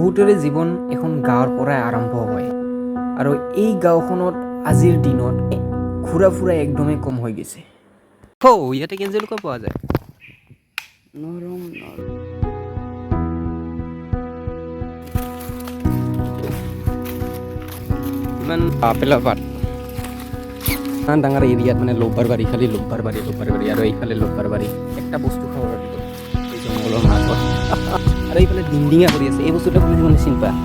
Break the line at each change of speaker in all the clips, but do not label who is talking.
বহুতৰে জীৱন এখন গাঁৱৰ পৰাই আৰম্ভ হয় আৰু এই গাঁওখনত আজিৰ দিনত ঘূৰা ফুৰা একদমেই কম হৈ গৈছে। ইয়াতে কেঞ্জেলুকা পোৱা যায়। ইমান আপেলৰ পাত ইমান ডাঙৰ এৰিয়াত মানে লব্বাৰ বাৰী, খালি লব্বাৰ বাৰী আৰু এইফালে লব্বাৰ বাৰী। একটা বস্তু খাব পাৰিব এই জংঘলৰ মাজত। আৰু এইফালে ডিংডিঙা কৰি আছে, এই বস্তুটা আপুনি মানে চিনি পায়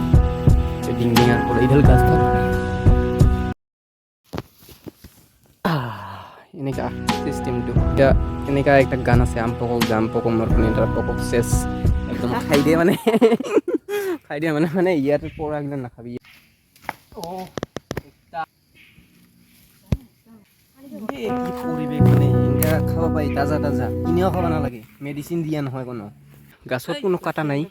ডিংডিঙাৰ পৰা এইডাল গাছডাল এনেকা চিষ্টেমটো। এতিয়া এনেকা একটা গান আছে, আমপকক জামপকক মৰপনি তাৰ পকক চেচ একদম খাই দিয়ে মানে খাই দিয়ে মানে ইয়াতে পৰা একদম নাখাবি। পৰিৱেশ মানে এনেকা খাব পাৰি তাজা তাজা, কিনিও খাব নালাগে, মেডিচিন দিয়া নহয় কোনো। গাছত কোনো কাটা নাই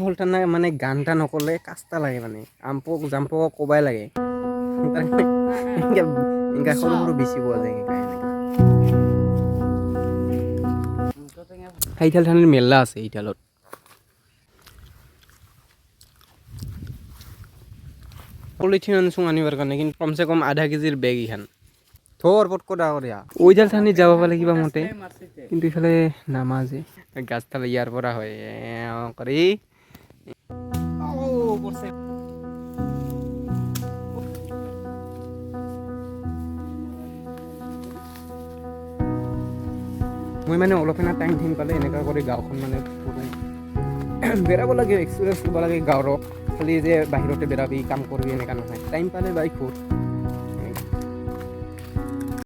হ'ল তাৰ মানে গানটা নকলে কাচটা লাগে মানে আমপক জাম্পক কবাই লাগে। এনেকা সৰু সৰু বেছি পোৱা যায় সেইডাল ঠানিৰ মেলা আছে এইডালত। পলিথিন আনিছোঁ আনিবৰ কাৰণে, কিন্তু কমচে কম আধা কেজিৰ বেগ এইখান থৰ পটক ডাঙৰীয়া ওইডাল ঠানি যাব পালে কিবা মতে, কিন্তু ইফালে নামাজে গাছডাল ইয়াৰ পৰা হয় কৰি মই মানে অলপ টাইম পালে এনেকুৱা কৰি গাঁওখন মানে বেৰাব লাগে, এক্সপিৰিয়েঞ্চ ল'ব লাগে গাঁৱৰ। খালি যে বাহিৰতে বেৰাবি কাম কৰিবি এনেকুৱা নহয়, টাইম পালে বাইক